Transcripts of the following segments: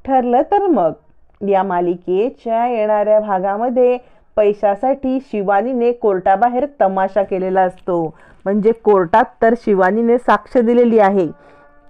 ठरलं तर मग या मालिकेच्या येणाऱ्या भागामध्ये पैशासाठी शिवानीने कोर्टाबाहेर तमाशा केलेला असतो. म्हणजे कोर्टात तर शिवानीने साक्ष दिलेली आहे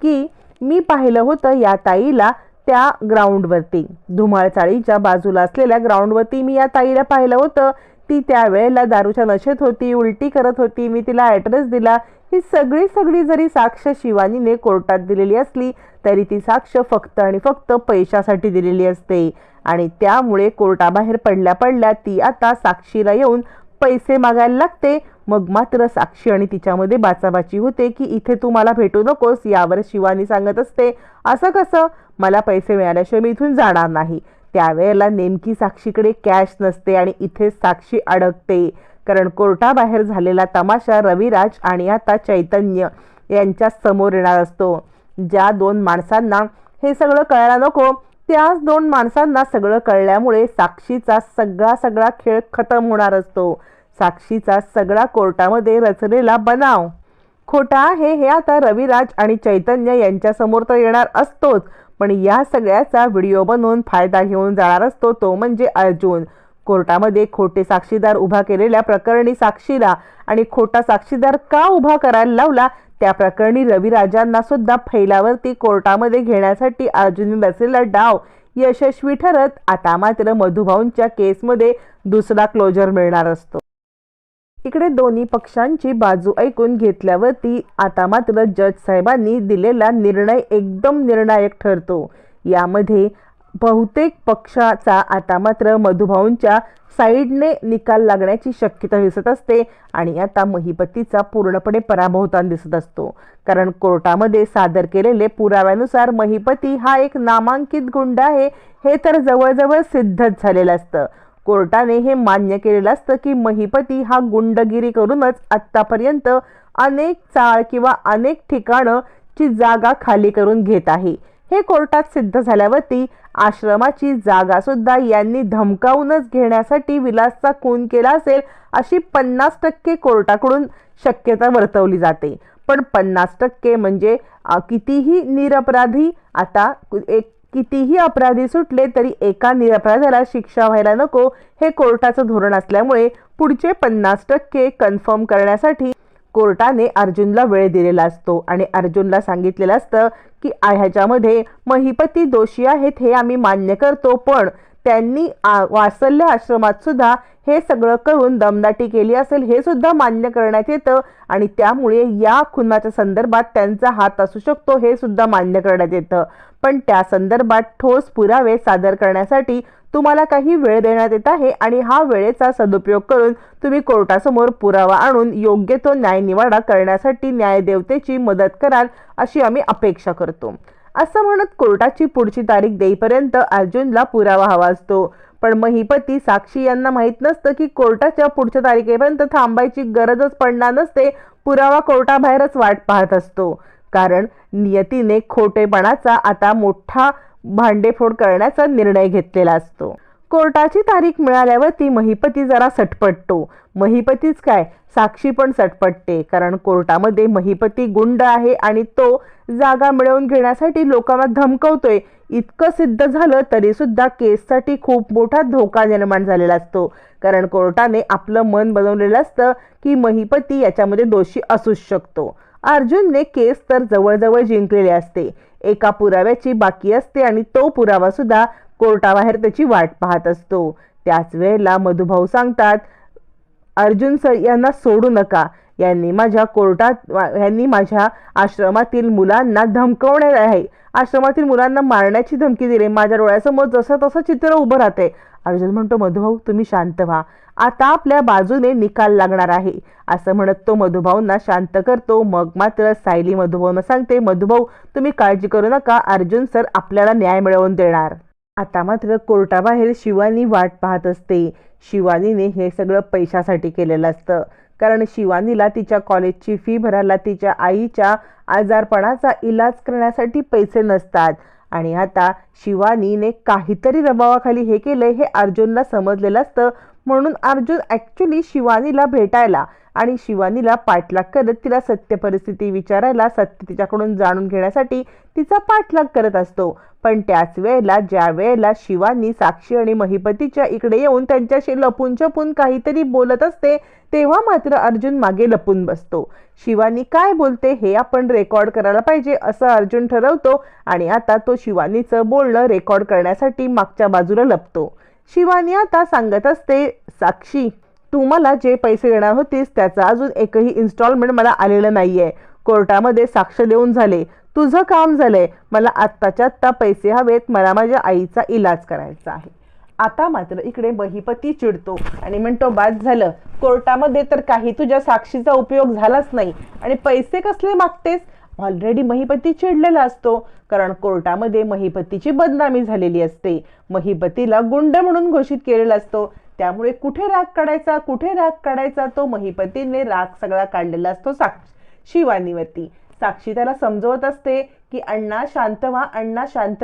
की मी पाहिलं होतं या ताईला त्या ग्राउंडवरती, धुमाळ चाळीच्या बाजूला असलेल्या ग्राउंडवरती मी या ताईला पाहिलं होतं. ती त्यावेळेला दारूच्या नशेत होती, उलटी करत होती, मी तिला ॲड्रेस दिला. ही सगळी जरी साक्ष शिवानीने कोर्टात दिलेली असली तरी ती साक्ष फक्त आणि फक्त पैशासाठी दिलेली असते. आणि त्यामुळे कोर्टाबाहेर पडल्या ती आता साक्षीला येऊन पैसे मागायला लागते. मग मात्र साक्षी आणि तिच्यामध्ये बाचाबाची होते की इथे तू मला भेटू नकोस. यावर शिवानी सांगत असते, असं कसं, मला पैसे मिळाल्याशिवाय मी इथून जाणार नाही. त्यावेळेला नेमकी साक्षीकडे कॅश नसते आणि इथे साक्षी अडकते. कारण कोर्टाबाहेर झालेला तमाशा रविराज आणि आता चैतन्य यांच्या समोर येणार असतो. ज्या दोन माणसांना हे सगळं कळायला नको त्याच दोन माणसांना सगळं कळल्यामुळे साक्षीचा सगळा खेळ खतम होणार असतो. साक्षीचा सगळा कोर्टामध्ये रचलेला बनाव खोटा आहे हे आता रविराज आणि चैतन्य यांच्या समोर तर येणार असतोच, पण या सगळ्याचा व्हिडिओ बनवून फायदा घेऊन जाणार असतो तो म्हणजे अर्जुन. कोर्टामध्ये खोटे साक्षीदार उभा केलेल्या प्रकरणी साक्षीला आणि खोटा साक्षीदार का उभा करायला लावला त्या प्रकरणी रविराजांना सुद्धा फैलावरती कोर्टामध्ये घेण्यासाठी अर्जुनने रचलेला डाव यशस्वी ठरत आता मात्र मधुभाऊंच्या केसमध्ये दुसरा क्लोजर मिळणार असतो. इकडे दोन्ही पक्षांची बाजू ऐकून घेतल्यावरती आता मात्र जज साहेबांनी दिलेला निर्णय एकदम निर्णायक ठरतो. यामध्ये बहुतेक पक्षाचा आता मात्र मधुभाऊंच्या साईडने निकाल लागण्याची शक्यता दिसत असते आणि आता महिपतीचा पूर्णपणे पराभव होताना दिसत असतो. कारण कोर्टामध्ये सादर केलेले पुराव्यानुसार महिपती हा एक नामांकित गुंड आहे हे तर जवळजवळ सिद्धच झालेलं असतं. कोर्टाने हे मान्य केलेलं असतं की महिपती हा गुंडगिरी करूनच आत्तापर्यंत अनेक चाळ किंवा अनेक ठिकाणं ची जागा खाली करून घेत आहे. हे कोर्टात सिद्ध झाल्यावरती आश्रमाची जागा सुद्धा यांनी धमकावूनच घेण्यासाठी विलासचा खून केला असेल अशी 50% कोर्टाकडून शक्यता वर्तवली जाते. पण 50% म्हणजे कितीही निरपराधी आता कितीही अपराधी सुटले तरी एका निरपराधाला शिक्षा व्हायला नको हे कोर्टाचं धोरण असल्यामुळे पुढचे 50% कन्फर्म करण्यासाठी कोर्टाने अर्जुनला वेळ दिलेला असतो आणि अर्जुनला सांगितलेलं असतं की ह्याच्यामध्ये महिपती दोषी आहेत हे आम्ही मान्य करतो, पण त्यांनी वात्सल्य आश्रमात सुद्धा हे सगळं करून दमदाटी केली असेल हे सुद्धा मान्य करण्यात येतं आणि त्यामुळे या खुनाच्या संदर्भात त्यांचा हात असू शकतो हे सुद्धा मान्य करण्यात येतं. पण त्या संदर्भात ठोस पुरावे सादर करण्यासाठी तुम्हाला काही वेळ देण्यात येत आहे आणि हा वेळेचा सदुपयोग करून तुम्ही कोर्टासमोर पुरावा आणून योग्य तो न्यायनिवाडा करण्यासाठी न्यायदेवतेची मदत कराल अशी आम्ही अपेक्षा करतो. असं म्हणत कोर्टाची पुढची तारीख देईपर्यंत अर्जुनला पुरावा हवा असतो. पण महिपती साक्षी यांना माहीत नसतं की कोर्टाच्या पुढच्या तारखेपर्यंत थांबायची गरजच पडणार नसते. पुरावा कोर्टाबाहेरच वाट पाहत असतो. कारण नियतीने खोटेपणाचा आता मोठा भांडेफोड करण्याचा निर्णय घेतलेला असतो. कोर्टाची तारीख मिळाल्यावरती महिपती जरा सटपटतो. महिपतीच काय साक्षी पण सटपटते. कारण कोर्टामध्ये महिपती गुंड आहे आणि तो जागा मिळवून घेण्यासाठी लोकांना धमकवतोय इतकं सिद्ध झालं तरी सुद्धा केससाठी खूप मोठा धोका निर्माण झालेला असतो. कारण कोर्टाने आपलं मन बनवलेलं असतं की महिपती याच्यामध्ये दोषी असूच शकतो. अर्जुनने केस तर जवळजवळ जिंकलेले असते. एका पुराव्याची बाकी असते आणि तो पुरावा सुद्धा कोर्टाबाहेर त्याची वाट पाहत असतो. त्याच वेळेला मधुभाऊ सांगतात, अर्जुन सर यांना सोडू नका. यांनी माझ्या आश्रमातील मुलांना धमकवणे आहे. आश्रमातील मुलांना मारण्याची धमकी दिली. माझ्या डोळ्यासमोर जसं तसं चित्र उभं राहते. अर्जुन म्हणतो, मधुभाऊ तुम्ही शांत व्हा, आता आपल्या बाजूने निकाल लागणार आहे असं म्हणत तो मधुभाऊंना शांत करतो. मग मात्र सायली मधुभाऊंना सांगते, मधुभाऊ तुम्ही काळजी करू नका, अर्जुन सर आपल्याला न्याय मिळवून देणार. आता मात्र कोर्टाबाहेर शिवानी वाट पाहत असते. शिवानीने हे सगळं पैशासाठी केलेलं असतं. कारण शिवानीला तिच्या कॉलेजची फी भरायला तिच्या आईच्या आजारपणाचा इलाज करण्यासाठी पैसे नसतात आणि आता शिवानीने काहीतरी दबावाखाली हे केलंय हे अर्जुनला समजलेलं असतं. म्हणून अर्जुन ऍक्च्युली शिवानीला भेटायला आणि शिवानीला पाठलाग करत तिला सत्य परिस्थिती विचारायला, सत्य तिच्याकडून जाणून घेण्यासाठी तिचा पाठलाग करत असतो. पण त्याच वेळेला ज्या वेळेला शिवानी साक्षी आणि महिपतीच्या इकडे येऊन त्यांच्याशी लपून छपून काहीतरी बोलत असते, तेव्हा मात्र अर्जुन मागे लपून बसतो. शिवानी काय बोलते हे आपण रेकॉर्ड करायला पाहिजे असं अर्जुन ठरवतो आणि आता तो शिवानीचं बोलणं रेकॉर्ड करण्यासाठी मागच्या बाजूला लपतो. शिवानी आता सांगत असते, साक्षी तू मला जे पैसे देणार होतीस त्याचं अजून एकही इन्स्टॉलमेंट मला आलेलं नाहीये. कोर्टामध्ये साक्ष देऊन झाले, तुझं काम झालंय. मला आत्ताच्या आत्ता पैसे हवेत, मला माझ्या आईचा इलाज करायचा आहे. आता मात्र इकडे महिपती चिडतो आणि म्हणतो, बाद झालं, कोर्टामध्ये तर काही तुझ्या साक्षीचा उपयोग झालाच नाही आणि पैसे कसले मागतेस. ऑलरेडी महिपती चिडलेला असतो, कारण कोर्टामध्ये महिपतीची बदनामी झालेली असते. महिपतीला गुंड म्हणून घोषित केलेला असतो. त्यामुळे कुठे राग काढायचा तो महिपतीने राग सगळा काढलेला असतो शिवानीवरती. साक्षी त्याला समजवत असते की अण्णा शांत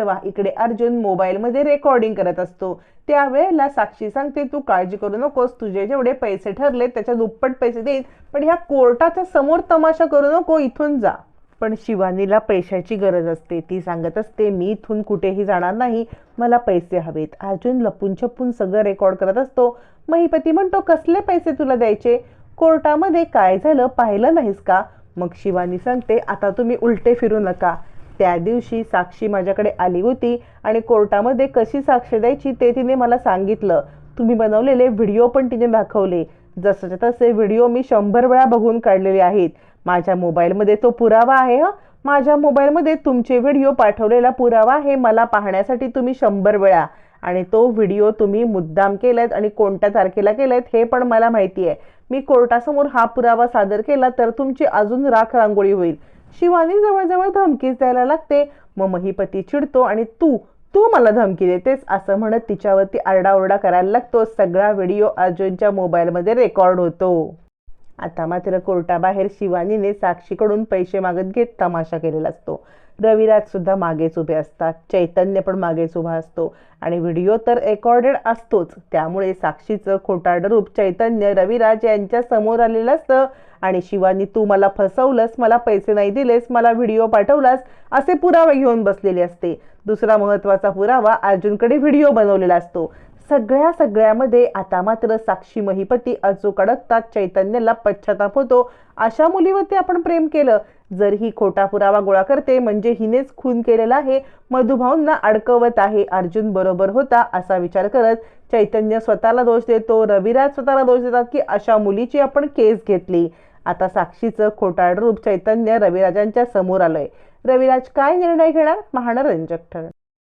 व्हा. इकडे अर्जुन मोबाईलमध्ये रेकॉर्डिंग करत असतो. त्यावेळेला साक्षी सांगते, तू काळजी करू नकोस, तुझे जेवढे पैसे ठरले त्याच्या दुप्पट पैसे देईन, पण ह्या कोर्टाच्या समोर तमाशा करू नको, इथून जा. पण शिवानीला पैशाची गरज असते. ती सांगत असते, मी इथून कुठेही जाणार नाही, मला पैसे हवेत. अर्जुन लपून छपून सगळं रेकॉर्ड करत असतो. महिपती म्हणतो, कसले पैसे तुला द्यायचे, कोर्टामध्ये काय झालं पाहिलं नाहीस का. मग शिवानी सांगते, आता तुम्ही उलटे फिरू नका. त्या दिवशी साक्षी माझ्याकडे आली होती आणि कोर्टामध्ये कशी साक्ष द्यायची ते तिने मला सांगितलं. तुम्ही बनवलेले व्हिडिओ पण तिने दाखवले. जसंच्या तसे व्हिडिओ मी 100 वेळा बघून काढलेले आहेत. माझ्या मोबाईलमध्ये तो पुरावा आहे. माझ्या मोबाईलमध्ये तुमचे व्हिडिओ पाठवलेला पुरावा आहे. मला पाहण्यासाठी तुम्ही 100 वेळा, आणि तो व्हिडिओ तुम्ही मुद्दाम केलात आणि कोणत्या तारखेला केलात हे पण मला माहिती आहे. मी कोर्टासमोर हा पुरावा सादर केला तर तुमची अजून राख रांगोळी होईल. शिवानी जवळजवळ धमकीच द्यायला लागते. मग महिपती चिडतो आणि तू मला धमकी देतेस असं म्हणत तिच्यावरती आरडाओरडा करायला लागतो. सगळा व्हिडिओ अर्जुनच्या मोबाईलमध्ये रेकॉर्ड होतो. आता मात्र कोर्टाबाहेर शिवानीने साक्षीकडून पैसे मागत घेत तमाशा केलेला असतो. रविराज सुद्धा मागेच उभे असतात. चैतन्य पण मागेच उभा असतो आणि व्हिडिओ तर रेकॉर्डेड असतोच. त्यामुळे साक्षीचं खोटारडं रूप चैतन्य, रविराज यांच्या समोर आलेलं असतं आणि शिवानी तू मला फसवलंस, मला पैसे नाही दिलेस, मला व्हिडिओ पाठवलास असे पुरावे घेऊन बसलेले असते. दुसरा महत्वाचा पुरावा, अर्जुनकडे व्हिडिओ बनवलेला असतो. सगळ्यामध्ये आता मात्र साक्षी महिपती अचूक अडकतात. चैतन्याला पश्चाताप होतो. अशा मुलीवरती आपण प्रेम केलं, जर ही खोटा पुरावा गोळा करते म्हणजे हिनेच खून केलेला आहे, मधुभाऊंना अडकवत आहे, अर्जुन बरोबर होता असा विचार करत चैतन्य स्वतःला दोष देतो. रविराज स्वतःला दोष देतात की अशा मुलीची आपण केस घेतली. आता साक्षीचं खोटारडं रूप चैतन्य रविराजांच्या समोर आलंय. रविराज काय निर्णय घेणार पाहणं रंजक ठरेल.